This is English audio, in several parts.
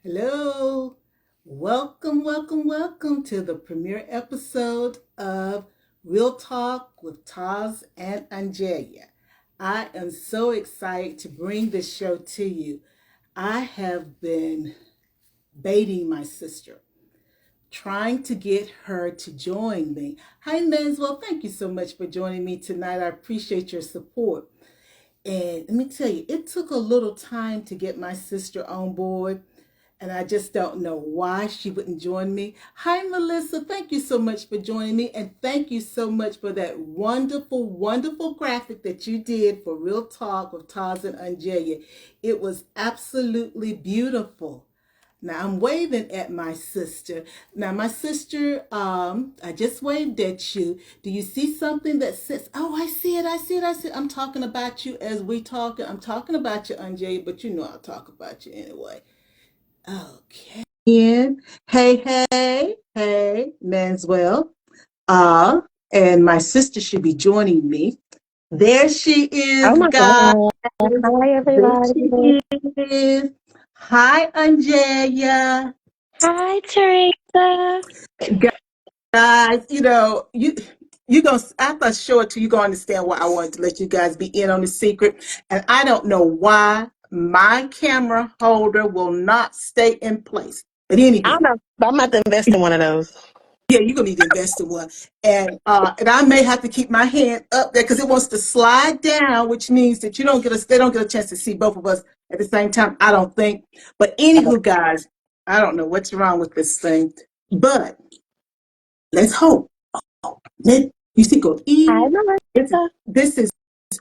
Hello. Welcome to the premiere episode of Real Talk with TAS and OnJerya. I am so excited to bring this show to you. I have been baiting my sister, trying to get her to join me. Hi, Manswell. Thank you so much for joining me tonight. I appreciate your support. And let me tell you, it took a little time to get my sister on board, and I just don't know why she wouldn't join me. Hi, Melissa. Thank you so much for joining me, and thank you so much for that wonderful graphic that you did for Real Talk with Taz and Unjaya. It was absolutely beautiful. Now I'm waving at my sister. Now my sister, I just waved at you. Do you see something that says, oh, I see it. I'm talking about you as we talk. I'm talking about you, Anjay, but you know I'll talk about you anyway. Okay. Hey, Manswell. Uh, and my sister should be joining me. There she Oh is, my guys. God. Hi, There everybody. she is. Hi, Anjaya. Hi, Teresa. Guys, you gonna after I show it to you, gonna understand why I wanted to let you guys be in on the secret. And I don't know why my camera holder will not stay in place. But I don't anywho, know. But I'm about to invest in one of those. yeah, you're gonna need to invest in one. And I may have to keep my hand up there because it wants to slide down, which means that they don't get a chance to see both of us at the same time, I don't think. But anywho, guys, I don't know what's wrong with this thing. But let's hope. You see, go Hi, this, Melissa. this is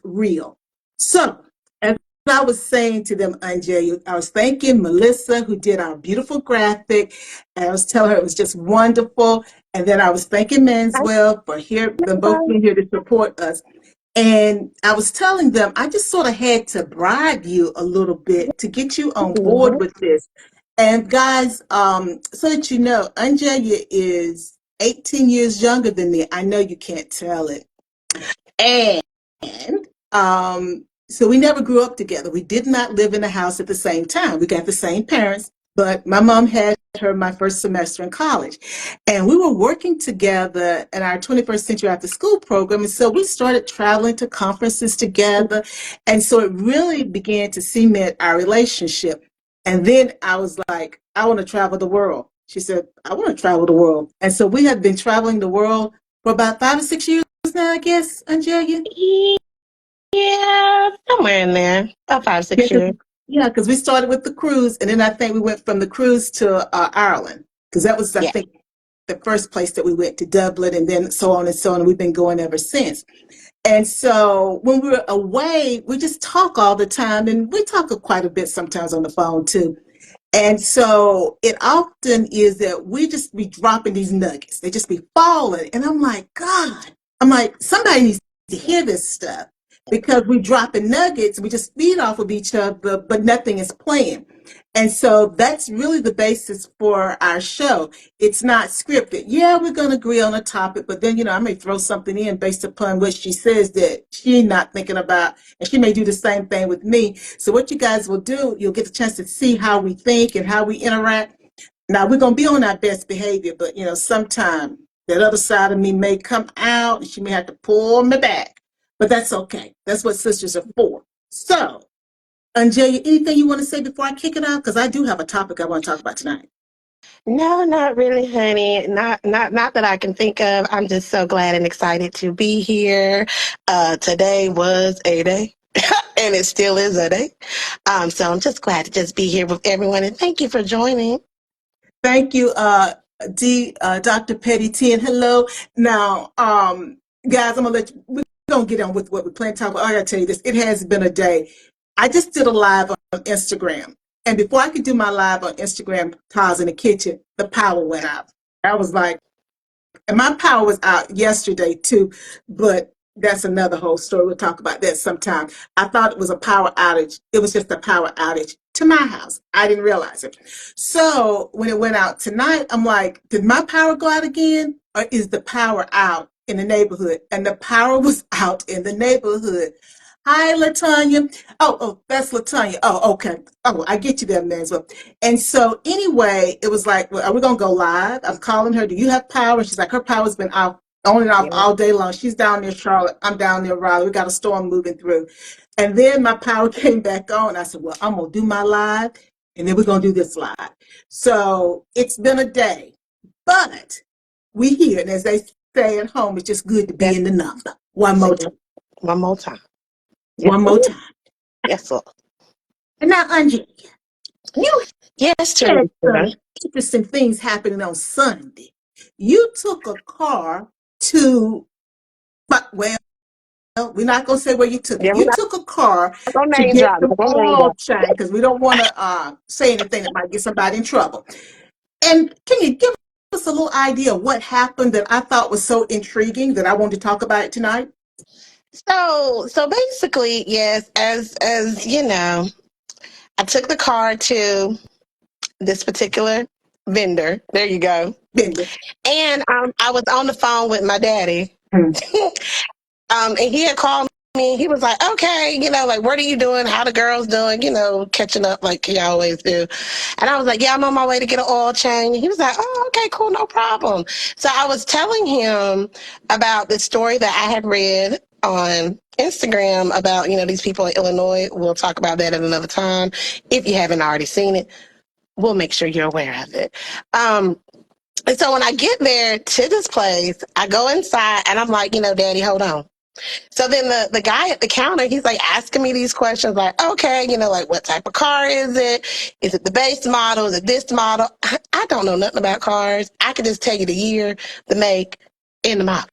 real. So, as I was saying to them, Anjay, I was thanking Melissa, who did our beautiful graphic, and I was telling her it was just wonderful. And then I was thanking Hi, Manswell for them both everybody. being here to support us. And I was telling them I just sort of had to bribe you a little bit to get you on board Mhm. with this. And guys, so that you know, Anjaya is 18 years younger than me. I know you can't tell it. And so we never grew up together. We did not live in a house at the same time. We got the same parents, but my mom had her my first semester in college. And we were working together in our 21st Century After School program. And so we started traveling to conferences together. And so it really began to cement our relationship. And then I was like, I want to travel the world. She said, I want to travel the world. And so we have been traveling the world for about 5 or 6 years now, I guess, Angelia. Yeah, somewhere in there. About five, Yeah, 6 years. because we started with the cruise, and then I think we went from the cruise to Ireland, because that was, I Yeah. think, the first place that we went to Dublin, and then so on and so on. And we've been going ever since. And so when we were away, we just talk all the time, and we talk quite a bit sometimes on the phone too. And so it often is that we just be dropping these nuggets. They just be falling. And I'm like, God, I'm like, somebody needs to hear this stuff because we dropping nuggets. We just feed off of each other, but nothing is playing. And so that's really the basis for our show. It's not scripted. Yeah, we're going to agree on a topic, but then, I may throw something in based upon what she says that she's not thinking about. And she may do the same thing with me. So what you guys will do, you'll get a chance to see how we think and how we interact. Now we're gonna be on our best behavior, but sometime that other side of me may come out and she may have to pull me back. But that's okay. That's what sisters are for. So, Anjay, anything you want to say before I kick it off? Because I do have a topic I want to talk about tonight. No, not really, honey. Not that I can think of. I'm just so glad and excited to be here. Today was a day. And it still is a day. So I'm just glad to just be here with everyone and thank you for joining. Thank you, Dr. Petty T, and hello. Now, guys, we're gonna get on with what we plan to talk about. I gotta tell you this, it has been a day. I just did a live on Instagram. And before I could do my live on Instagram, Taz in the kitchen, the power went out. I was like, and my power was out yesterday too, but that's another whole story. We'll talk about that sometime. I thought it was a power outage. It was just a power outage to my house. I didn't realize it. So when it went out tonight, I'm like, did my power go out again? Or is the power out in the neighborhood? And the power was out in the neighborhood. Hi, Latanya. That's Latanya. Oh, okay. Oh, I get you there, Manswell. And so anyway, it was like, well, are we gonna go live? I'm calling her. Do you have power? And she's like, her power's been off, on and off Yeah. all day long. She's down near Charlotte. I'm down near Raleigh. We got a storm moving through. And then my power came back on. I said, well, I'm gonna do my live, and then we're gonna do this live. So it's been a day, but we here, and as they say at home, it's just good to be That's in the number. One more it. time. One more time. Yes, One sir. more time. Yes, sir. And now, Angie, you Yes, had some Teresa. interesting things happening on Sunday. You took a car to, but well, we're not going to say where you took it. Yeah, we're You not took a car gonna to name get drop. some We're gonna name oil drop. change because we don't want to say anything that might get somebody in trouble. And can you give us a little idea of what happened that I thought was so intriguing that I wanted to talk about it tonight? So basically, yes, as you know, I took the car to this particular vendor. There you go. Bender. And I was on the phone with my daddy. Hmm. And he had called me. He was like, okay, like, what are you doing? How the girls doing? Catching up like he always do. And I was like, yeah, I'm on my way to get an oil change. And he was like, oh, okay, cool, no problem. So I was telling him about the story that I had read on Instagram about, these people in Illinois. We'll talk about that at another time. If you haven't already seen it, we'll make sure you're aware of it. And so when I get there to this place, I go inside and I'm like, Daddy, hold on. So then the guy at the counter, he's like asking me these questions like, okay, like what type of car is it? Is it the base model? Is it this model? I don't know nothing about cars. I can just tell you the year, the make, and the model.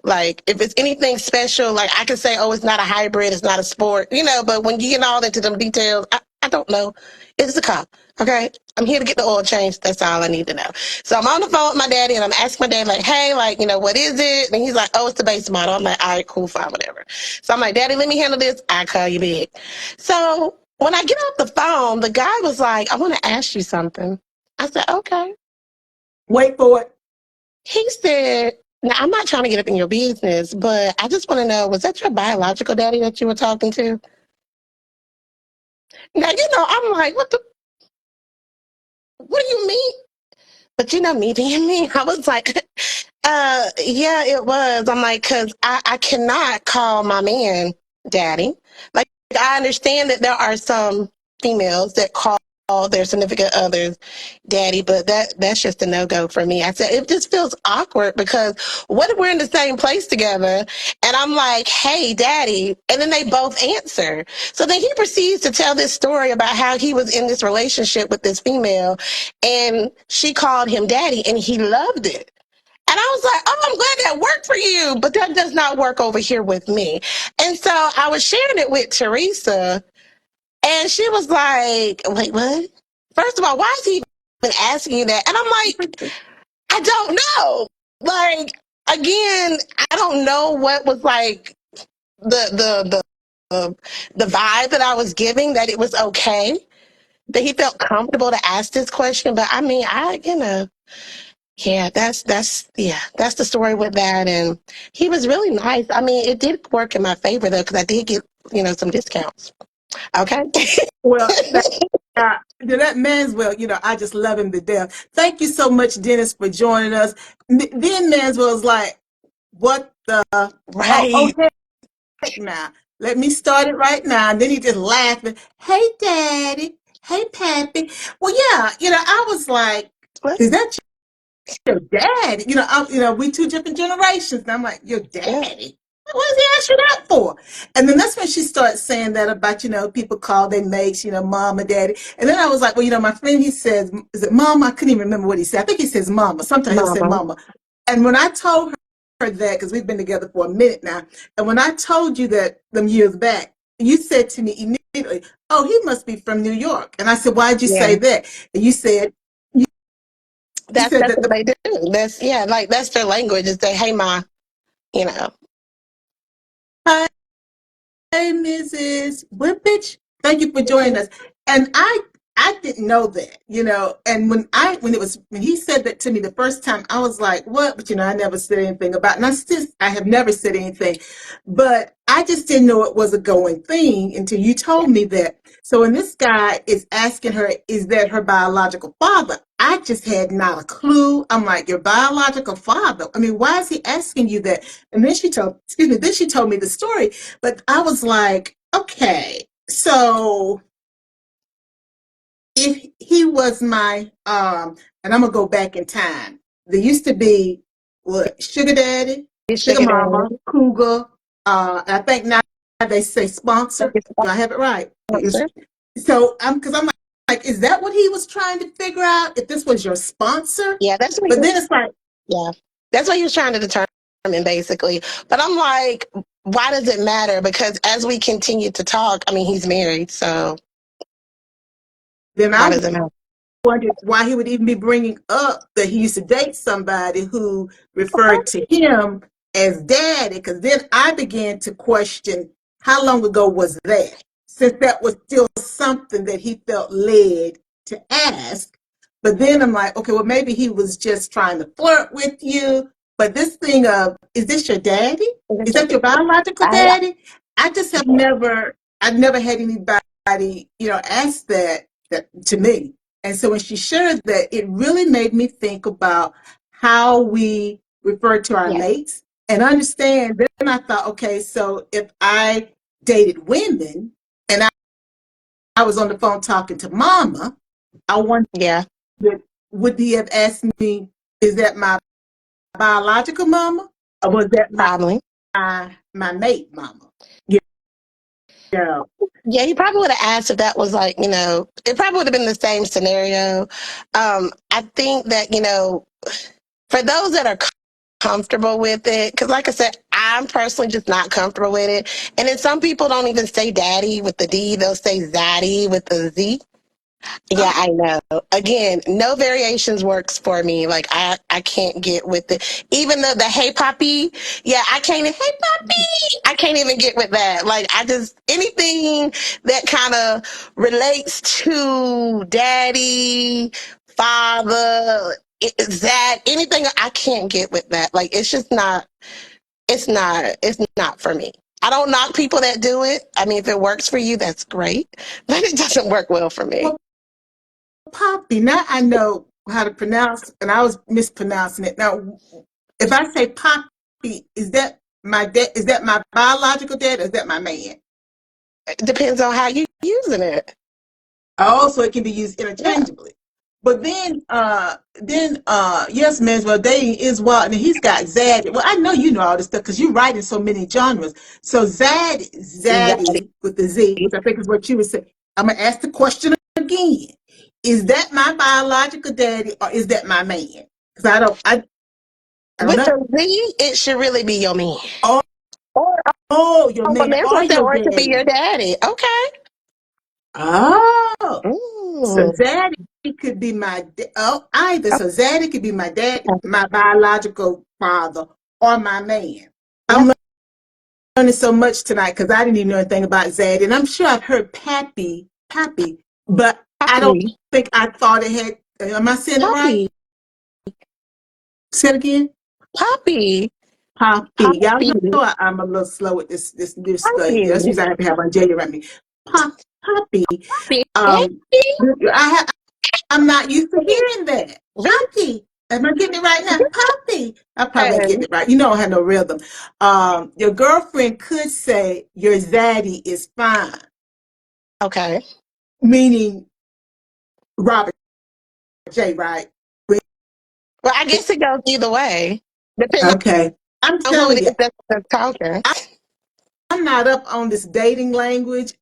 Like if it's anything special, like I can say, oh, it's not a hybrid, it's not a sport, but when you get all into them details, I don't know. It's a car. Okay. I'm here to get the oil change. That's all I need to know. So I'm on the phone with my daddy and I'm asking my dad, like, hey, like, what is it? And he's like, oh, it's the base model. I'm like, all right, cool, fine, whatever. So I'm like, Daddy, let me handle this. I call you big. So when I get off the phone, the guy was like, I want to ask you something. I said, okay. Wait for it. He said, now I'm not trying to get up in your business, but I just want to know, was that your biological daddy that you were talking to? Now, I'm like, what do you mean? But me being me, I was like, yeah, it was. I'm like, cause I cannot call my man daddy. Like, I understand that there are some females that call their significant others daddy, but that's just a no-go for me. I said, it just feels awkward because what if we're in the same place together and I'm like, hey, daddy, and then they both answer. So then he proceeds to tell this story about how he was in this relationship with this female and she called him daddy and he loved it. And I was like, oh, I'm glad that worked for you, but that does not work over here with me. And so I was sharing it with Teresa, and she was like, wait, what? First of all, why is he even asking you that? And I'm like, I don't know. Like, again, I don't know what was like the the vibe that I was giving, that it was okay, that he felt comfortable to ask this question. But I mean, yeah, that's the story with that. And he was really nice. I mean, it did work in my favor though, because I did get, some discounts. Okay. Well, that Manswell, I just love him to death. Thank you so much, Dennis, for joining us. Then Manswell's like, what the? Oh, Right. heck now. Let me start it right now. And then he just laughing. Hey, Daddy. Hey, Pappy. Well, yeah, I was like, What? is that your dad? We two different generations. And I'm like, your Yeah. daddy? What does he ask you that for? And then that's when she starts saying that about, people call their mates, mom or daddy. And then I was like, well, my friend, he says, is it mama? I couldn't even remember what he said. I think he says mama. Sometimes he'll say Mama. mama. And when I told her that, because we've been together for a minute now, and when I told you that them years back, you said to me immediately, oh, he must be from New York. And I said, why'd you Yeah. say that? And you said That's that what the they do. That's yeah, like that's their language is say, hey ma, you know. Hi, Mrs. Whippich. Thank you for joining us. And I I didn't know that, and when he said that to me the first time, I was like, what? But I never said anything about it. And I have never said anything, but I just didn't know it was a going thing until you Yeah. told me that. So when this guy is asking her, is that her biological father? I just had not a clue. I'm like, your biological father? I mean, why is he asking you that? And then she told me the story, but I was like, okay, so if he was my and I'm gonna go back in time. There used to be what, sugar daddy, His sugar sugar mama, daddy, cougar. I think now they say sponsor. his Do I have it right? sponsor. So because I'm like, is that what he was trying to figure out? If this was your sponsor? Yeah, that's what. But then it's like, Yeah, that's what he was trying to determine, basically. But I'm like, why does it matter? Because as we continue to talk, I mean, he's married, so then why I does it matter? wondered why he would even be bringing up that he used to date somebody who referred to him as daddy. Because then I began to question, how long ago was that? Since that was still something that he felt led to ask. But then I'm like, okay, well, maybe he was just trying to flirt with you. But this thing of, is this your daddy? Is that your biological I, daddy? I just have never, I've never had anybody, ask that to me. And so when she shared that, it really made me think about how we refer to our yeah, mates and understand. Then I thought, okay, so if I dated women and I was on the phone talking to mama, I wondered, yeah, would he have asked me, is that my biological mama? Or was that probably. my mate mama? Yeah. Yeah. Yeah, he probably would have asked if that was like, it probably would have been the same scenario. I think that, for those that are comfortable with it, because like I said, I'm personally just not comfortable with it. And then some people don't even say daddy with the D, they'll say zaddy with the Z. Yeah, I know. Again, no variations works for me. Like I can't get with it. Even though the hey poppy, yeah, I can't. Hey poppy, I can't even get with that. Like I just anything that kind of relates to daddy, father, that anything I can't get with that. Like it's just not. It's not. It's not for me. I don't knock people that do it. I mean, if it works for you, that's great. But it doesn't work well for me. Well, Poppy, now I know how to pronounce, and I was mispronouncing it. Now, if I say Poppy, is that my dad? Is that my biological dad? Or is that my man? It depends on how you using it. Also, it can be used Yeah. interchangeably. But yes, man's well dating is wild, and he's got Zad. Well, I know you know all this stuff because you write in so many genres. So Zaddy. Zaddy with the Z, which I think is what you would say. I'm gonna ask the question again: is that my biological daddy, or is that my man? Because I don't With know. the Z, it should really be your man. Oh, Or oh, your but man that's or what said, your or it could be your daddy. daddy. Okay. Oh, so Mm. Zaddy could be either. Okay. So Zaddy could be my dad, my biological father, or my man. Yeah. I'm learning so much tonight because I didn't even know anything about Zaddy, and I'm sure I've heard Pappy, but I don't Poppy. think I thought it had. Am I saying it right? Poppy. Say it again. Poppy. Poppy. Y'all Poppy. know I'm a little slow with this new stuff. Poppy. That's the reason I have to have Unjaya around me. Poppy. Poppy. Hey, Um, I'm not used to hearing that. Poppy. Am I getting it right now? Poppy. I probably ain't getting listen. it right. You know I have no rhythm. Your girlfriend could say your zaddy is fine, Okay. meaning Robert J, right? Well, I guess it goes either way. Depending Okay. I'm on who telling it you, is that's talking. I'm not up on this dating language.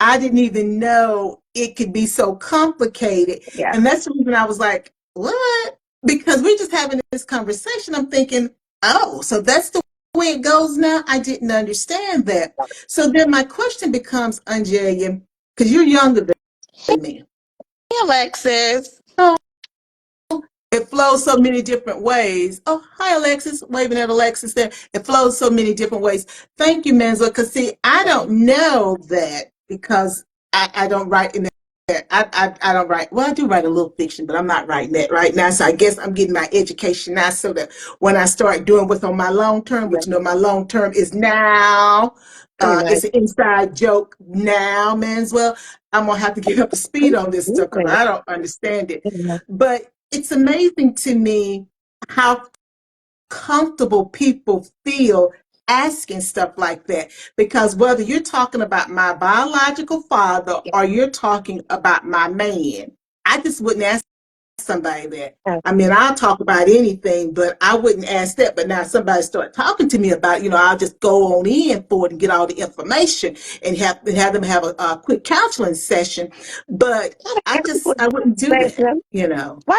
I didn't even know it could be so complicated. Yeah. And that's the reason I was like, what? Because we're just having this conversation. I'm thinking, oh, so that's the way it goes now? I didn't understand that. So then my question becomes, Angelia, because you're younger than me. Hey, Alexis. Oh, it flows so many different ways. Oh, hi, Alexis. Waving at Alexis there. It flows so many different ways. Thank you, Mansell. Because, see, I don't know that because I don't write in I don't write. Well, I do write a little fiction, but I'm not writing that right now. So I guess I'm getting my education now, so that when I start doing what's on my long term, Yeah, which my long term is now, pretty much. it's an inside joke now, man. As well, I'm gonna have to get up to speed on this stuff because Absolutely. I don't understand it. Yeah. But it's amazing to me how comfortable people feel asking stuff like that, because whether you're talking about my biological father or you're talking about my man, I just wouldn't ask somebody that. Yeah. I mean, I'll talk about anything, but I wouldn't ask that. But now somebody start talking to me about, I'll just go on in for it and get all the information and have them have a quick counseling session. But Not a I counseling wouldn't do that, session. Why do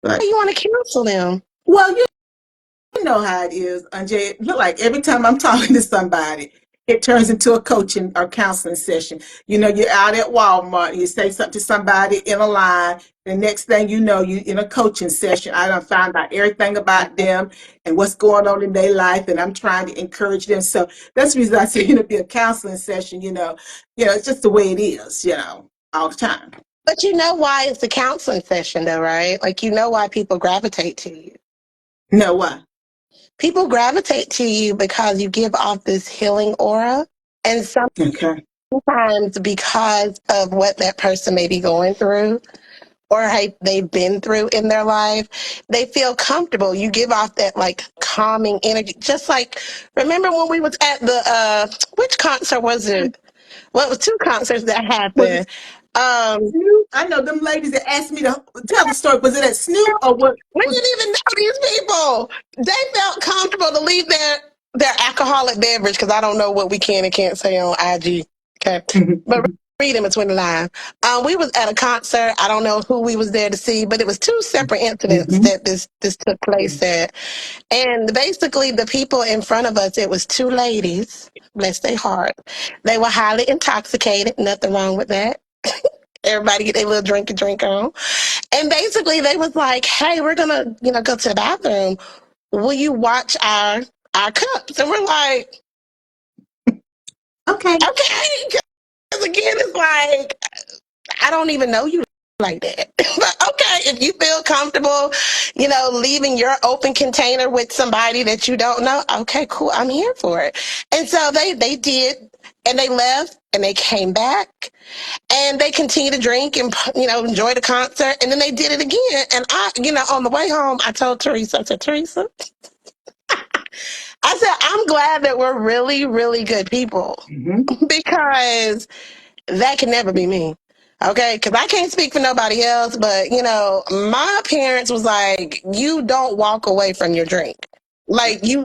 But you want to counsel them? well, you know how it is, Anjay. It look like every time I'm talking to somebody, it turns into a coaching or counseling session. You're out at Walmart, you say something to somebody in a line, the next thing you know, you in a coaching session. I done found out everything about them and what's going on in their life, and I'm trying to encourage them. So that's the reason I say, be a counseling session, it's just the way it is, all the time. But you know why it's a counseling session, though, right? Like, you know why people gravitate to you. No, why? People gravitate to you because you give off this healing aura. And Okay. sometimes because of what that person may be going through or they've been through in their life, they feel comfortable. You give off that like calming energy. Just like, remember when we was at the, which concert was it? Well, it was two concerts that Was it happened. Um, Snoop? I know them ladies that asked me to tell the story. Was it at Snoop or what? We Was didn't even know these people. They felt comfortable to leave their alcoholic beverage because I don't know what we can and can't say on IG. Okay, Mhm, but mhm, read in between the lines. We was at a concert. I don't know who we was there to see, but it was two separate incidents mhm. that this took place at. And basically, the people in front of us, it was two ladies. Bless their heart. They were highly intoxicated. Nothing wrong with that. Everybody get their little drink on. And basically they was like, hey, we're gonna, go to the bathroom. Will you watch our cups? And we're like, Okay. okay. Because again, it's like, I don't even know you like that. But okay, if you feel comfortable, leaving your open container with somebody that you don't know, okay, cool. I'm here for it. And so they did, and they left and they came back and they continued to drink and enjoy the concert, and then they did it again. And I, on the way home, I told Teresa, I said, Teresa, I said, I'm glad that we're really, really good people Mhm. because that can never be me. Okay, because I can't speak for nobody else, but my parents was like, you don't walk away from your drink. Like Yeah.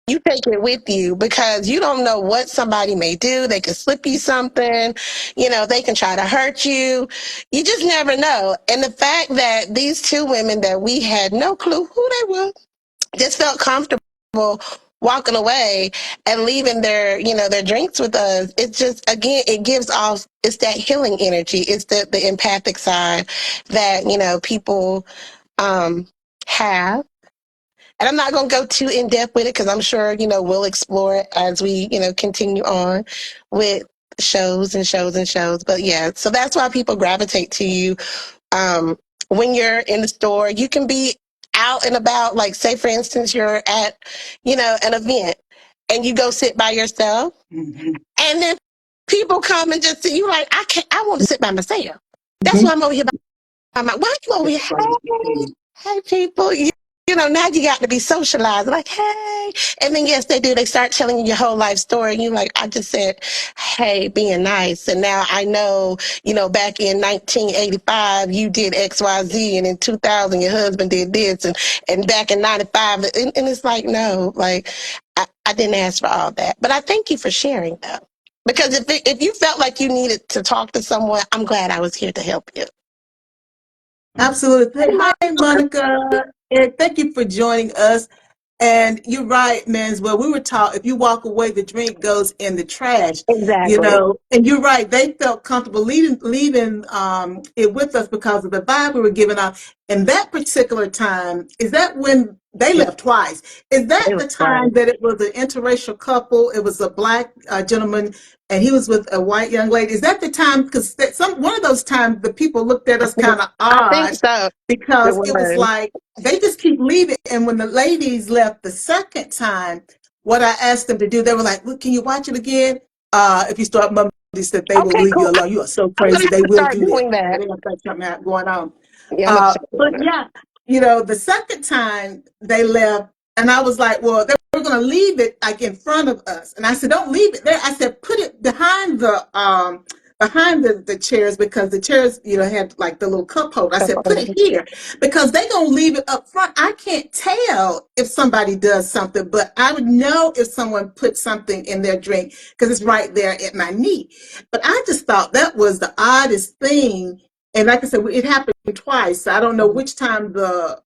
you take it with you because you don't know what somebody may do. They could slip you something, they can try to hurt you. You just never know. And the fact that these two women that we had no clue who they were just felt comfortable walking away and leaving their drinks with us. It's just, again, it gives off, it's that healing energy. It's the empathic side that, people have. And I'm not going to go too in depth with it because I'm sure, we'll explore it as we, continue on with shows and shows and shows. But yeah, so that's why people gravitate to you. Um, when you're in the store, you can be out and about, like say for instance, you're at, an event and you go sit by yourself Mhm, and then people come and just see you like, I want to sit by myself. That's why mhm. I'm over here by my, why you over here? That's why you Hey, hey people. Now you got to be socialized. Like, hey. And then, yes, they do. They start telling you your whole life story. And you're like, I just said, hey, being nice. And now I know, back in 1985, you did X, Y, Z. And in 2000, your husband did this. And back in 95. And it's like, no, like, I didn't ask for all that. But I thank you for sharing, though. Because if you felt like you needed to talk to someone, I'm glad I was here to help you. Absolutely. Hey, Hey, Mom. hi, Monica. And thank you for joining us. And you're right, man. Well, we were taught if you walk away, the drink goes in the trash, Exactly. And you're right. They felt comfortable leaving it with us because of the vibe we were giving off. In that particular time, is that when They Yeah, left twice. Is that it was the fun. time that it was an interracial couple? It was a black gentleman, and he was with a white young lady. Is that the time? Because some one of those times the people looked at us kind of I think odd so. It because it was was. like they just keep leaving. And when the ladies left the second time, what I asked them to do, they were like, "Look, can you watch it again? If you start mumbling, that they will Okay, leave you cool. alone. You are so I'm gonna crazy. have They to will start do that. doing that. They don't think something going on." Yeah, I'm gonna start But doing that. yeah, the second time they left, and I was like, well, they were going to leave it like in front of us, and I said, don't leave it there. I said, put it behind the chairs because the chairs, had like the little cup holder. I said, put it here because they gonna leave it up front. I can't tell if somebody does something, but I would know if someone put something in their drink because it's right there at my knee. But I just thought that was the oddest thing. And like I said, it happened twice. So I don't know which time the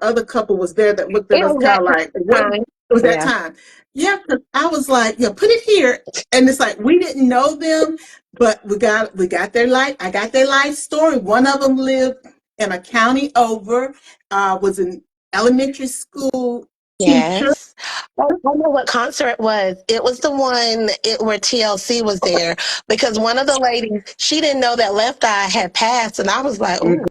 other couple was there that looked at It us was kind that of like, what? time. It was that Yeah. time. Yeah, 'cause I was like, put it here. And it's like we didn't know them, but we got their life. I got their life story. One of them lived in a county over, was an elementary school teacher. Yes. I know what concert it was. It was the one where TLC was there because one of the ladies, she didn't know that Left Eye had passed, and I was like, Mhm.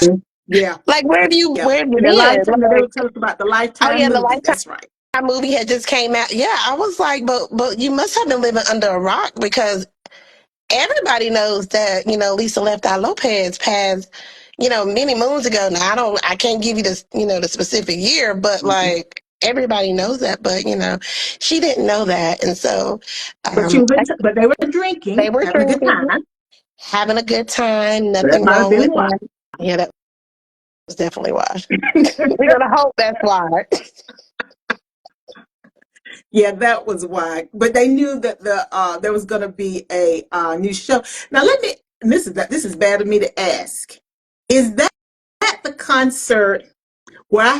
"Ooh, Yeah, like yeah. where have you And the been?" lifetime, they Like, would tell us about the oh Lifetime yeah, the movie. Lifetime That's right. movie had just came out. Yeah, I was like, but you must have been living under a rock because everybody knows that Lisa Left Eye Lopez passed many moons ago. Now I can't give you this the specific year, but Mhm. like everybody knows that. But she didn't know that, and so But she um, was, but they were they drinking, were having a good drinking, time. having a good time. So that Nothing might have wrong been with why. that. Yeah, that was definitely why. We're gonna hope that's why. Yeah, that was why. But they knew that there was going to be a new show. Now let me. And this is bad of me to ask. Is that at the concert where I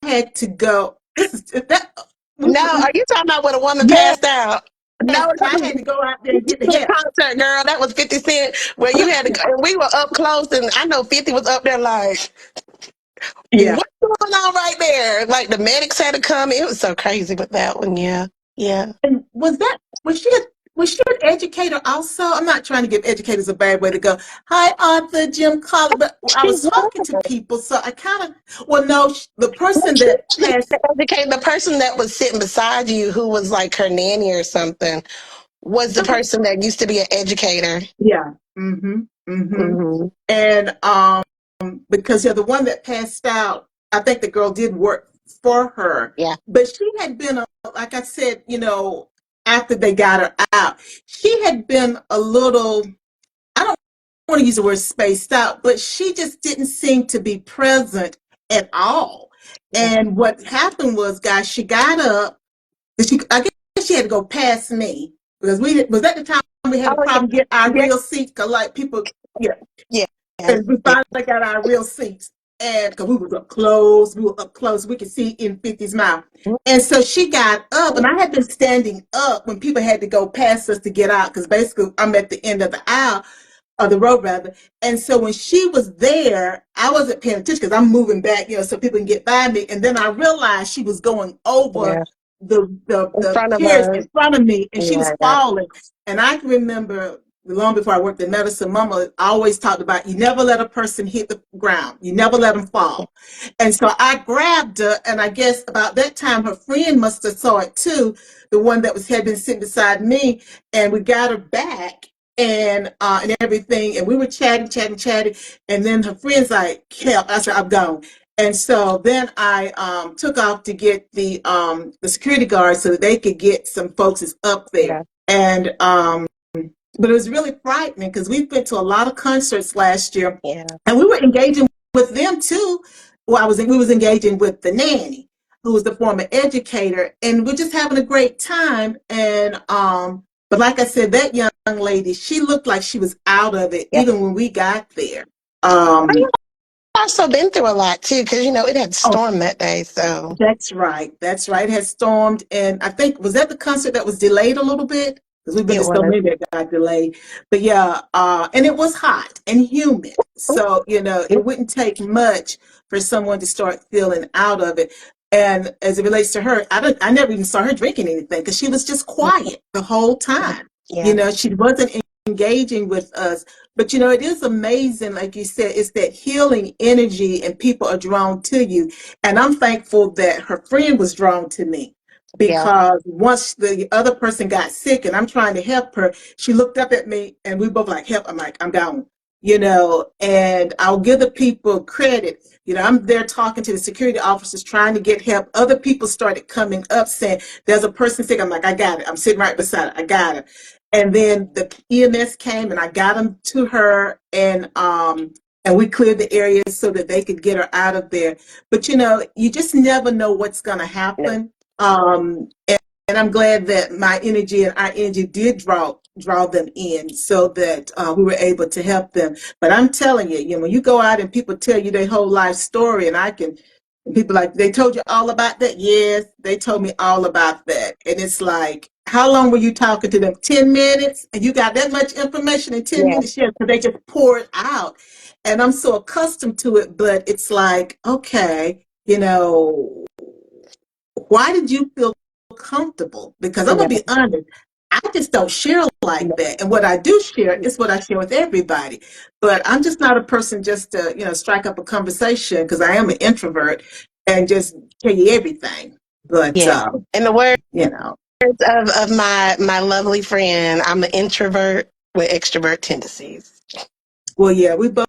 had to go? This is that. No, are you talking about when a woman Yes, passed out? No, and that I was had to go out there and get the the help. concert, girl. That was 50 Cent, where you had to go. And we were up close, and I know 50 was up there like, Yeah. what's going on right there? Like the medics had to come. It was so crazy with that one. Yeah. Yeah. And was she an educator also? I'm not trying to give educators a bad way to go. Hi, Arthur, Jim Collins, but I She was talking to was. people, so I kind of no, the person She that was passed. the educator. The person that was sitting beside you, who was like her nanny or something, was the person that used to be an educator. Yeah. Mm-hmm. Mm-hmm. Hmm. And because the one that passed out, I think the girl did work for her, Yeah. but she had been like I said, after they got her out, she had been a little. I don't want to use the word spaced out, but she just didn't seem to be present at all. Yeah. And what happened was, guys, she got up. I guess she had to go past me because we was at the time we had a Oh, problem getting our yeah. real seats. Cause like people, yeah, Yeah. and we Yeah. finally got our real seats, and because we were up close, we could see in 50's mouth. And so she got up, and I had been standing up when people had to go past us to get out because basically I'm at the end of the aisle or the road rather. And so when she was there, I wasn't paying attention because I'm moving back, so people can get by me. And then I realized she was going over Yeah. In the front of chairs us. in front of me, and she was Yeah. falling. And I can remember long before I worked in medicine, Mama always talked about you never let a person hit the ground, you never let them fall. And so I grabbed her, and I guess about that time her friend must have saw it too, the one that had been sitting beside me, and we got her back and everything, and we were chatting, and then her friends like, "Help!" I said, "I'm gone." And so then I took off to get the security guards so that they could get some folks that's up there. Yeah. And but it was really frightening because we went to a lot of concerts last year, Yeah. and we were engaging with them too. Well, we was engaging with the nanny, who was the former educator, and we're just having a great time. And but like I said, that young lady, she looked like she was out of it Yeah. even when we got there. But you've Um, also been through a lot too, because it had oh, stormed that day. So that's right. That's right. It had stormed, and I think was that the concert that was delayed a little bit. because we've been It to so was. many that got delayed. But yeah, and it was hot and humid. So, it wouldn't take much for someone to start feeling out of it. And as it relates to her, I never even saw her drinking anything because she was just quiet the whole time. Yeah. She wasn't engaging with us. But it is amazing, like you said, it's that healing energy and people are drawn to you. And I'm thankful that her friend was drawn to me Yeah. because once the other person got sick and I'm trying to help her, she looked up at me and we both like, help. I'm like, I'm down, and I'll give the people credit. I'm there talking to the security officers trying to get help. Other people started coming up saying, there's a person sick. I'm like, I got it. I'm sitting right beside it. I got it. And then the EMS came and I got them to her and we cleared the area so that they could get her out of there. But you just never know what's going to No. happen. And I'm glad that my energy and our energy did draw them in so that we were able to help them. But I'm telling you, when you go out and people tell you their whole life story, and people like, they told you all about that? Yes, they told me all about that. And it's like, how long were you talking to them? 10 minutes? And you got that much information in 10 Yeah. minutes? Yeah, because they just pour it out. And I'm so accustomed to it, but it's like, okay, why did you feel comfortable? Because I'm Yeah. going to be honest, I just don't share like that. And what I do share is what I share with everybody. But I'm just not a person just to, strike up a conversation because I am an introvert and just tell you everything. But, Yeah. In the words you know, of my lovely friend, I'm an introvert with extrovert tendencies. well, yeah, we both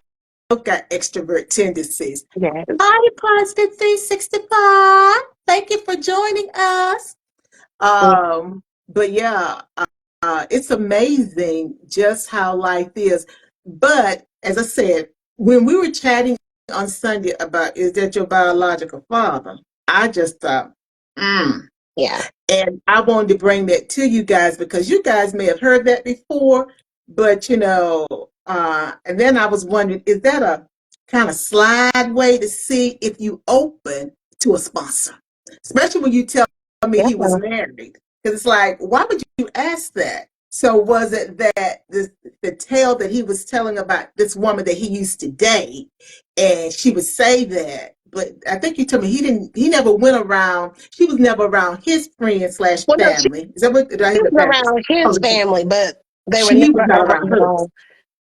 got extrovert tendencies. Yes. Hi, Positive 365. Thank you for joining us. But yeah, it's amazing just how life is. But as I said, when we were chatting on Sunday about is that your biological father, I just thought, Yeah. and I wanted to bring that to you guys because you guys may have heard that before, but and then I was wondering, is that a kind of slide way to see if you open to a sponsor? Especially when you tell me Yeah. he was married. Because it's like, why would you ask that? So was it that the tale that he was telling about this woman that he used to date, and she would say that, but I think you told me he never went around, she was never around his friends slash Well, no, she family. Is that what, did I hear was that backwards? around Oh, his family, but they were she never was not around hers. around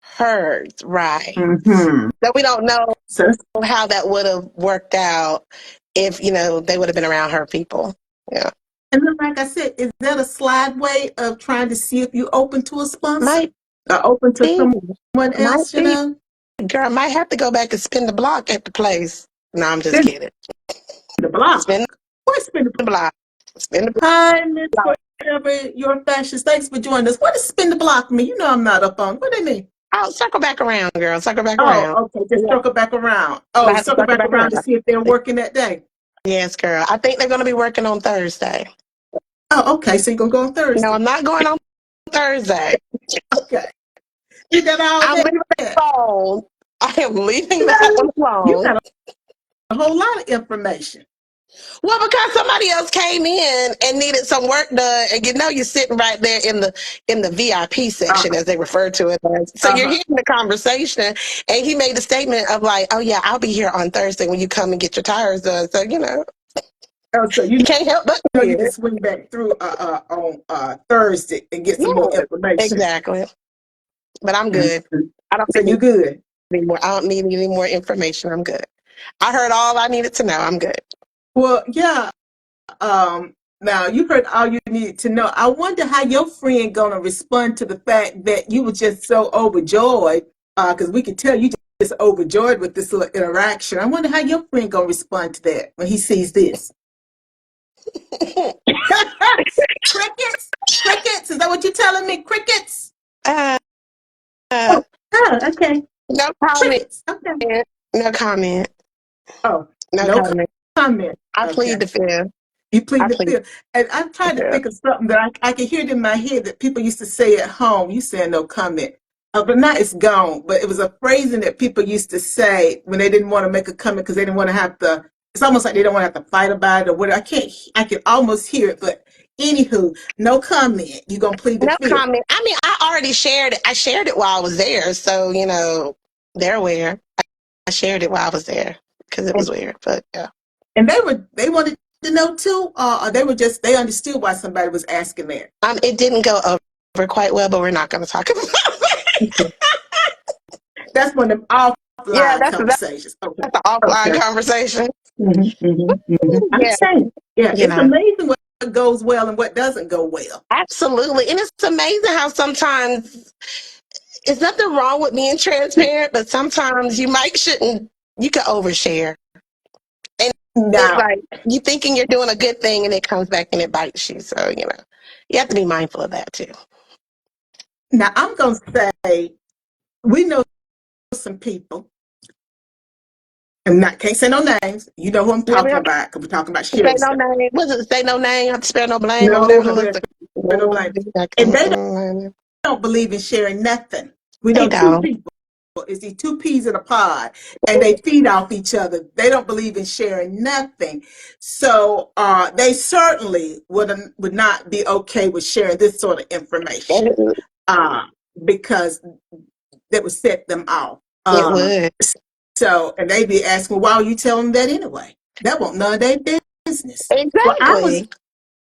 hers, right? Mm-hmm. So we don't know So, how that would have worked out if they would have been around her people. Yeah. and then, like I said, is that a slide way of trying to see if you're open to a sponsor Might or open to be. someone Might else, be. Girl, might have to go back and spin the block at the place. No, I'm just Spin kidding. the Spin block. Why spin the the block. Spin the Hi, Miss block. Whatever Your Fashions. Thanks for joining us. What does spin the block mean? I'm not up on. What do they mean? Oh, circle back around, girl. Circle back Oh, around. okay. Just Yeah, circle back around. I Oh, have to circle circle back back around to around. see if they're working that day. Yes, girl. I think they're going to be working on Thursday. Oh, okay. So you're gonna go on No, Thursday. I'm not going on Thursday. Okay. You got all I'm that. leaving that alone. I am leaving that No, one you alone. got a whole lot of information. Well, because somebody else came in and needed some work done, and you're sitting right there in the VIP section, Uh-huh. as they refer to it as. So you're Uh-huh. hearing the conversation, and he made a statement of like, "Oh yeah, I'll be here on Thursday when you come and get your tires done." So Oh, so you can't help but you hear can it. swing back through on Thursday and get some more Yeah, information. exactly. But I'm good. Mhm. I don't So need you're good. any more. I don't need any more information. I'm good. I heard all I needed to know. I'm good. Well, yeah. Now you heard all you needed to know. I wonder how your friend gonna respond to the fact that you were just so overjoyed, because we could tell you just overjoyed with this little interaction. I wonder how your friend gonna respond to that when he sees this. Crickets, crickets. Is that what you're telling me? Crickets. uh, uh, Oh, oh, okay. no comment. Crickets. Okay. No comment. Oh, No no comment. comment. I Okay. plead the fifth. You plead I the plead fifth. And I'm the trying to fifth. think of something that I can hear it in my head that people used to say at home. You said no comment. But now it's gone. But it was a phrasing that people used to say when they didn't want to make a comment because they didn't want to have to, it's almost like they don't want to have to fight about it or whatever. I can almost hear it, but Anywho, no comment. You're gonna plead the No fifth. comment. I mean, I already shared it. I shared it while I was there, so they're aware. I shared it while I was there because it was weird, but yeah. And they wanted to know too, or they understood why somebody was asking that. It didn't go over quite well, but we're not going to talk about it. That's one of them Yeah, offline conversations. Okay. that's an offline Okay. conversation. I'm Yeah, saying, yeah, you it's know, amazing what goes well and what doesn't go well. absolutely. And it's amazing how sometimes it's nothing wrong with being transparent, but sometimes you could overshare. And it's Now, like you thinking you're doing a good thing and it comes back and it bites you. So, you have to be mindful of that too. now I'm gonna say we know some people, and not can't say no names. You know who I'm Yeah, we talking don't about because we're talking about say sharing no stuff. name. Was it say no name? Have to spare no blame or No, whatever. no, Listen. no blame. And they don't believe in sharing nothing. We They know two don't. people. Is these two peas in a pod, and they feed off each other. They don't believe in sharing nothing, so they certainly would not be okay with sharing this sort of information uh, because that would set them off. It would. So, and they'd be asking, "Why are you telling them that anyway? That won't none of their business." Well, I was Exactly.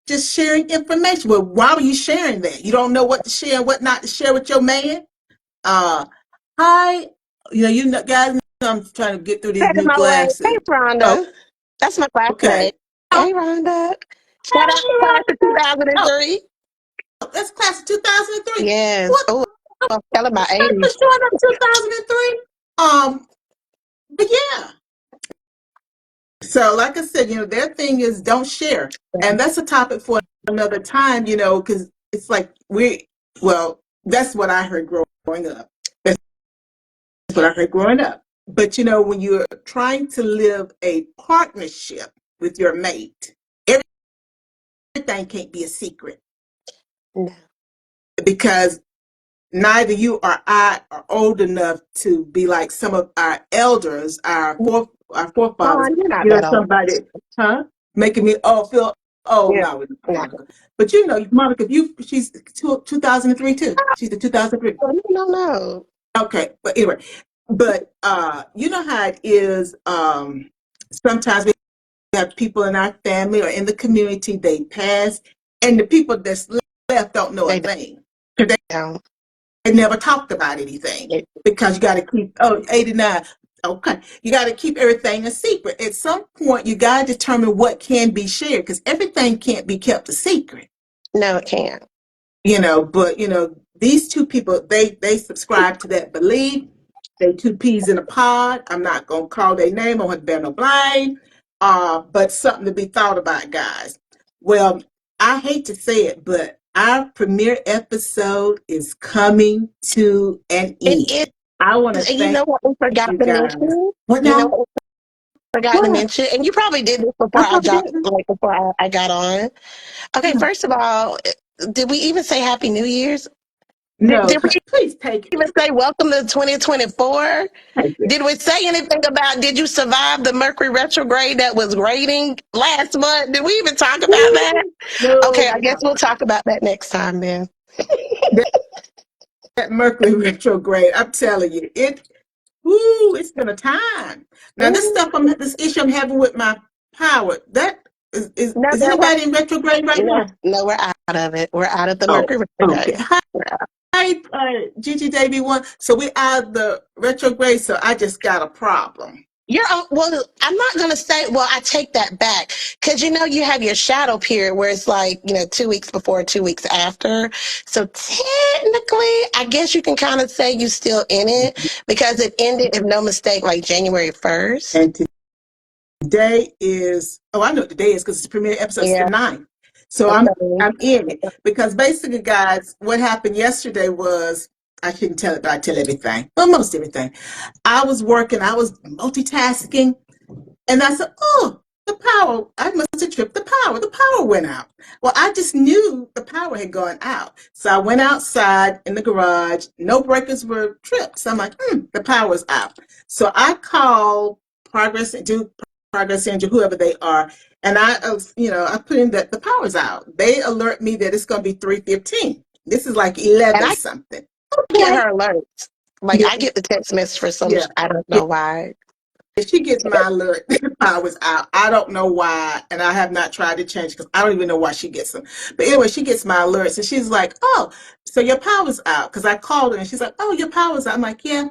just sharing information. Well, why were you sharing that? You don't know what to share and what not to share with your man. Uh, Hi, guys know I'm trying to get through these Headed new my way. Hey, glasses. Oh, Rhonda. That's my classmate. okay. Oh, Hey, Rhonda. Shout out to class of hey, oh, 2003. that's class of 2003. Yes. What? Oh, I'm telling my Thanks age. for showing up 2003. But yeah. So, like I said, their thing is don't share, and that's a topic for another time. Because it's like well, that's what I heard growing up. That's what I heard growing up. But when you're trying to live a partnership with your mate, everything can't be a secret No. because neither you or I are old enough to be like some of our elders, our forefathers. Ron, you're not that old. Somebody, huh? Making me feel Yeah. no, No. Monica. But Monica, she's 2003 too. She's the 2003. No. Okay, but anyway, but you know how it is. Sometimes we have people in our family or in the community, they pass, and the people that's left don't know a They thing. They don't. never talked about anything because you got to keep 89. Okay, you got to keep everything a secret. At some point, you got to determine what can be shared because everything can't be kept a secret. No, it can't. But these two people, they subscribe to that belief. They two peas in a pod. I'm not gonna call their name. I don't have to bear no blame. But something to be thought about, guys. Well, I hate to say it, but our premiere episode is coming to an It end. is. I want to And you know thank what we forgot you to guys. mention? What You know now? what we forgot to What? mention? And you probably did this before I I probably dropped, didn't. like before I got on. Okay, first of all, did we even say Happy New Year's? No, Did we please take even it. say welcome to 2024? Take it. Did we say anything about did you survive the Mercury retrograde that was grading last month? Did we even talk about that? No, Okay, I we guess we'll haven't. talk about that next time then. That Mercury retrograde, I'm telling you, it's been a time. Now this issue I'm having with my power, that No, is no, anybody in retrograde right no, now? no, we're out of it. We're out of the Oh, Mercury okay. retrograde. Hi, Gigi Davy one. So we out of the retrograde, so I just got a problem. Well, I'm not going to say, well, I take that back because you have your shadow period where it's like, 2 weeks before, 2 weeks after. So technically, I guess you can kind of say you still in it because it ended, if no mistake, like January 1st. And today is I know what today is because it's the premiere episode, it's the Yeah. 9th. So Okay. I'm in it because basically, guys, what happened yesterday was I shouldn't tell it, but I tell everything. Well, most everything. I was working, I was multitasking, and I said, "Oh, the power! I must have tripped the power. The power went out." Well, I just knew the power had gone out, so I went outside in the garage. No breakers were tripped, so I'm like, "The power's out." So I called Progress Progress Angel, whoever they are, and I put in that the power's out. They alert me that it's going to be 3:15. This is like And 11 I something. get Okay. her alerts. Like Yeah, I get the text message for some, yeah. I don't know why. She gets my alert. The power's out. I don't know why, and I have not tried to change because I don't even know why she gets them. But anyway, she gets my alerts, and she's like, "Oh, so your power's out?" Because I called her, and she's like, "Oh, your power's out." I'm like, "Yeah."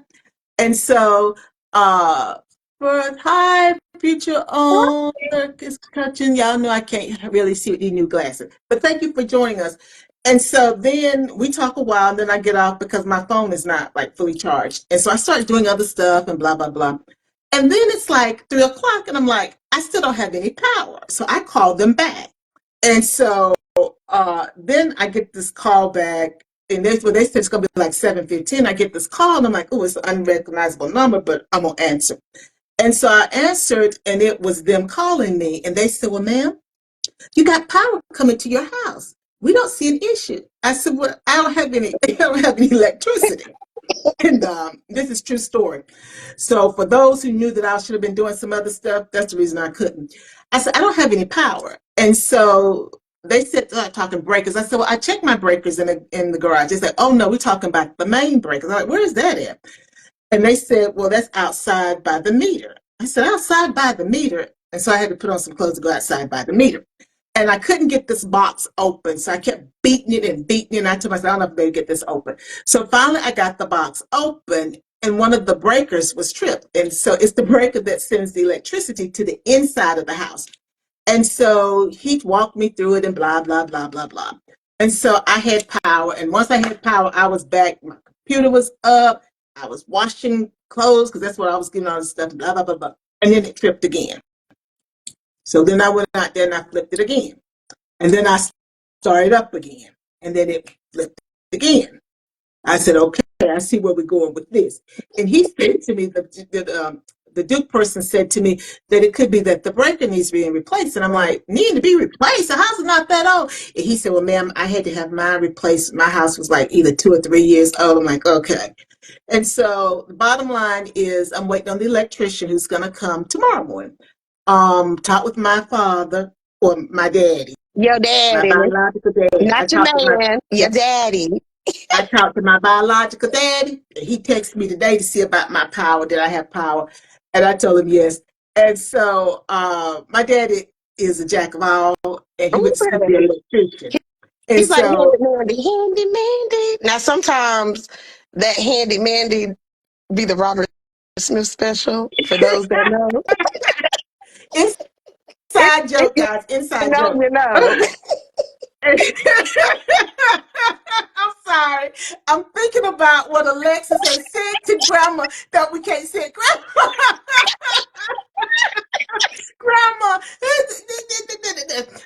And so, uh, for hi, future owner, is touching. Y'all know I can't really see with these new glasses, but thank you for joining us. And so then we talk a while, and then I get off because my phone is not like fully charged. And so I start doing other stuff and blah blah blah. And then it's like 3 o'clock, and I'm like, I still don't have any power. So I called them back. And so then I get this call back, and they said it's gonna be like 7:15. I get this call, and I'm like, oh, it's an unrecognizable number, but I'm gonna answer. And so I answered, and it was them calling me, and they said, well, ma'am, you got power coming to your house. We don't see an issue. I said, well, I don't have any, I don't have any electricity. And this is true story. So for those who knew that I should have been doing some other stuff, that's the reason I couldn't. I said, I don't have any power. And so they said, talking breakers. I said, well, I checked my breakers in the garage. They said, oh, no, we're talking about the main breakers. I'm like, where is that at? And they said, well, that's outside by the meter. I said, outside by the meter. And so I had to put on some clothes to go outside by the meter. And I couldn't get this box open. So I kept beating it and beating it. And I told myself, I don't know if they get this open. So finally I got the box open, and one of the breakers was tripped. And so it's the breaker that sends the electricity to the inside of the house. And so he walked me through it and blah, blah, blah, blah, blah. And so I had power. And once I had power, I was back. My computer was up. I was washing clothes because that's what I was getting all this stuff, blah, blah, blah, blah. And then it tripped again. So then I went out there and I flipped it again. And then I started up again. And then it flipped again. I said, okay, I see where we're going with this. And he said to me, the Duke person said to me that it could be that the breaker needs being replaced. And I'm like, need to be replaced? The house is not that old. And he said, well, ma'am, I had to have mine replaced. My house was like either 2 or 3 years old. I'm like, okay. And so the bottom line is I'm waiting on the electrician who's going to come tomorrow morning. Talk with my father or my daddy, Your my daddy, biological daddy. not your man, your daddy. I talked to my biological daddy. He texted me today to see about my power. Did I have power? And I told him yes. And so my daddy is a jack of all, and he Ooh, went to school to be an electrician. And he's like so handy mandy. Now sometimes that handy mandy be the Robert Smith special for those that know. inside If joke, you guys, inside know, joke. you know. I'm sorry. I'm thinking about what Alexis has said to Grandma that we can't say. Grandma, Grandma.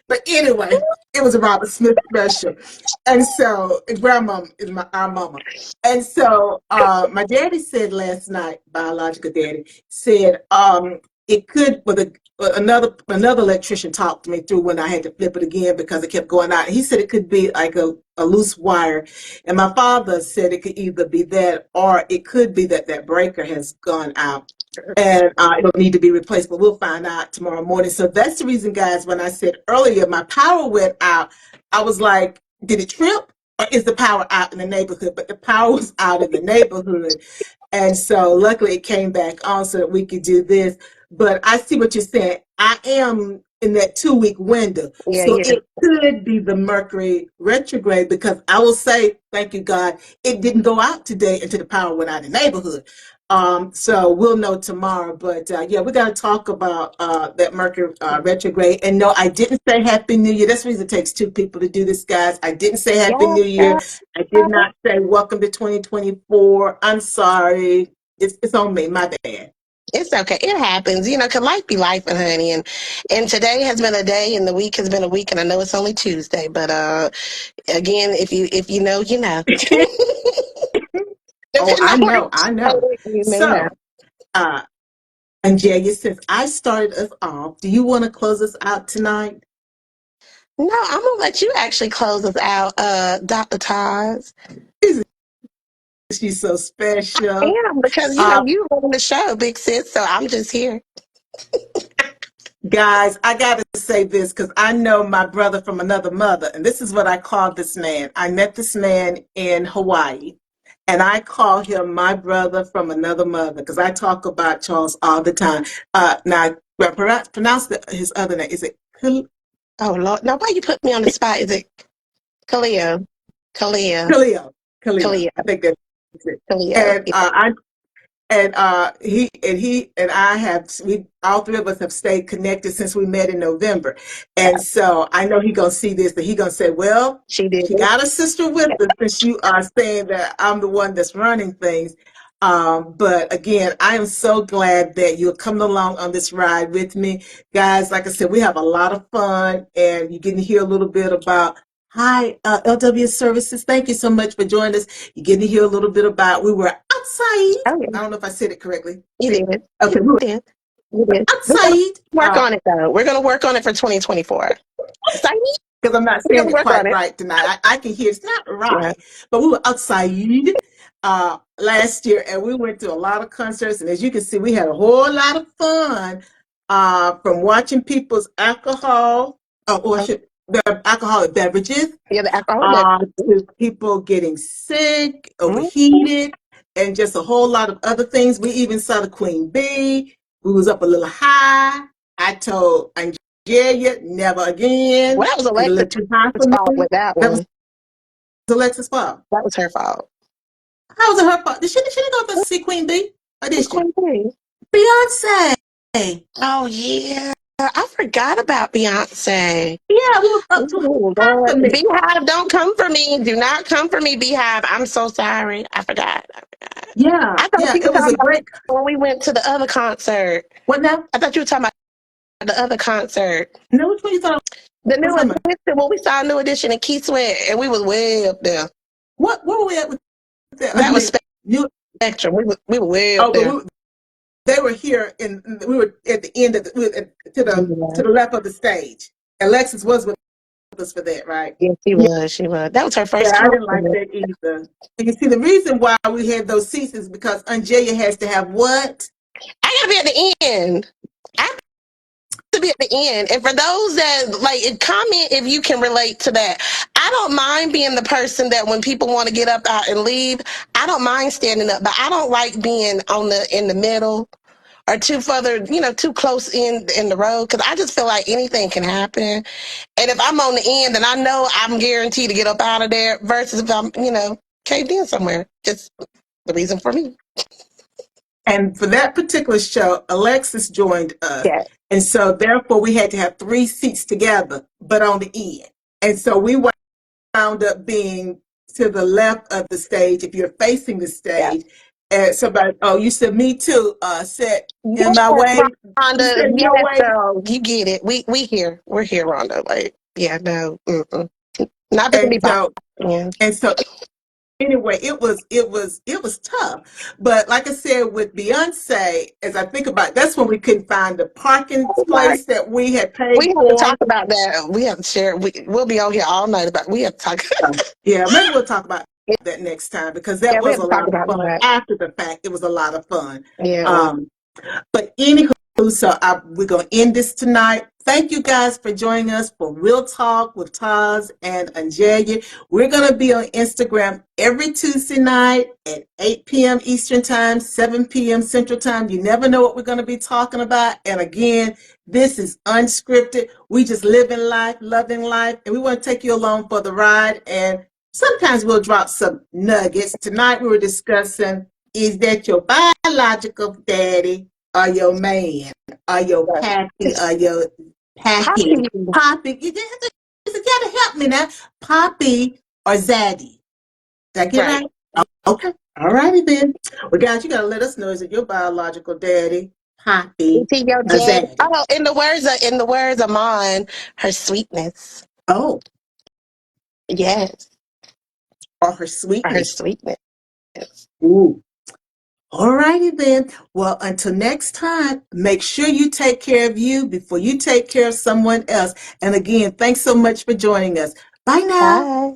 But anyway, it was a Robert Smith special. And so, and Grandma is our mama. And so, my daddy said last night, biological daddy, said, it could, another electrician talked me through when I had to flip it again because it kept going out. He said it could be like a loose wire. And my father said it could either be that or it could be that that breaker has gone out and it'll need to be replaced, but we'll find out tomorrow morning. So that's the reason, guys, when I said earlier my power went out, I was like, did it trip or is the power out in the neighborhood? But the power was out in the neighborhood. And so luckily it came back on so that we could do this. But I see what you're saying. I am in that 2 week window. Yeah, So yeah. it could be the Mercury retrograde because I will say, thank you, God, it didn't go out today until the power went out in the neighborhood. So we'll know tomorrow. But yeah, we got to talk about that Mercury retrograde. And no, I didn't say Happy New Year. That's the reason it takes two people to do this, guys. I didn't say Happy New Year. Yeah. I did not say Welcome to 2024. I'm sorry. It's on me. My bad. It's okay. It happens, cause life be life, and honey, and today has been a day, and the week has been a week, and I know it's only Tuesday, but again, if you know, you know. Oh, Depending I on where know. you I say know. it, you may know. So, uh, Angelia, since I started us off, do you want to close us out tonight? No, I'm gonna let you actually close us out, Dr. Taz. Isn't she so special? And because Uh, you run the show, big sis, so I'm just here. Guys, I got to say this because I know my brother from another mother, and this is what I call this man. I met this man in Hawaii, and I call him my brother from another mother because I talk about Charles all the time. Now, pronounce his other name. Is it Oh Lord, now why you put me on the spot? Is it Kalia? Kalia. Khalil? Khalil. Kalia. I think that's it. Kalia. And he and I have we all three of us have stayed connected since we met in November. Yeah, And so I know he gonna see this and he gonna say, well, she did. she got a sister with us since you are saying that I'm the one that's running things. But again, I am so glad that you're coming along on this ride with me. Guys, like I said, we have a lot of fun and you're getting to hear a little bit about hi, LW Services. Thank you so much for joining us. You're getting to hear a little bit about we were outside. Oh yeah, I don't know if I said it correctly. you did. Okay, we You were did. You did. We're gonna outside work on it though. We're gonna work on it for 2024. Excited? because I'm not We're saying gonna it work on quite it. right tonight. I can hear it's not Yeah. right, but we were outside last year and we went to a lot of concerts. And as you can see, we had a whole lot of fun from watching people's alcohol, their alcoholic beverages, Yeah, the alcohol that. to people getting sick, Mm-hmm. overheated, and just a whole lot of other things. We even saw the Queen Bee. We was up a little high. I told Unjeriya, never again. Well, that was It's a Alexa's little too high for fault me. with that That was one. Alexa's fault. That was her fault. How was it her fault? Did she go to see Queen Bee? Or It's did she? Queen Bee. Beyonce. Yeah, Oh yeah, I forgot about Beyonce. we were up too Ooh, high Lord. for me. Beehive, don't come for me. Do not come for me, Beehive. I'm so sorry. I forgot. Yeah, I thought yeah, you were it was talking a about great. when we went to the other concert. What now? I thought you were talking about the other concert. No, which one you thought The I was new talking about? edition, when we saw a new edition in Key Sweat, and we was way up there. What? Where were we at with that? I That was mean, you. Spectrum. We were way up Oh, but there. they were here, and we were at the end of to Yeah. the left of the stage. Alexis was with us for that, right? Yes, she was. She was. That was her first Yeah, I didn't like concert. that either. And you see, the reason why we had those seats is because Unjeriya has to have what? I gotta be at the end. I have to be at the end. And for those that comment if you can relate to that. I don't mind being the person that when people want to get up out and leave, I don't mind standing up, but I don't like being in the middle or too further, too close in the road because I just feel like anything can happen. And if I'm on the end, then I know I'm guaranteed to get up out of there. Versus if I'm, caved in somewhere. Just the reason for me. And for that particular show, Alexis joined us. Yeah. And so therefore we had to have three seats together, but on the end. And so we wound up being to the left of the stage if you're facing the Yeah. stage. And somebody, oh, you said me too, said in Yes, my way. You Rhonda. said in your Yes, way. girl. You get it. We here. We're here, Rhonda. Like, yeah, no. Mm-mm. Not to And be so bothered. and so anyway, it was tough. But like I said, with Beyonce, as I think about it, that's when we couldn't find the parking Oh my, place that we had we paid have to for. talk about that. We have to share. We'll be on here all night about. We have to talk. Yeah, maybe we'll talk about that next time because that Yeah, we was have a to talk lot of about fun. that. After the fact, it was a lot of fun. Yeah, it was. Um, but anywho, so we're going to end this tonight. Thank you guys for joining us for Real Talk with TAS and OnJerya. We're going to be on Instagram every Tuesday night at 8 p.m. Eastern Time, 7 p.m. Central Time. You never know what we're going to be talking about. And again, this is unscripted. We just living life, loving life, and we want to take you along for the ride. And sometimes we'll drop some nuggets. Tonight we were discussing, is that your biological daddy or your man or your pappy or your pappy? Poppy. Poppy, you gotta help me now. Poppy or Zaddy? Did I get Right. right? Oh, okay. All righty then. Well, guys, you gotta let us know, is it your biological daddy, Is Poppy, he your or dad? Zaddy? Oh, in the words of mine, her sweetness. Oh, Yes, or her her sweetness. sweetness. Ooh. All righty then. Well, until next time, make sure you take care of you before you take care of someone else. And again, thanks so much for joining us. Bye now. Bye.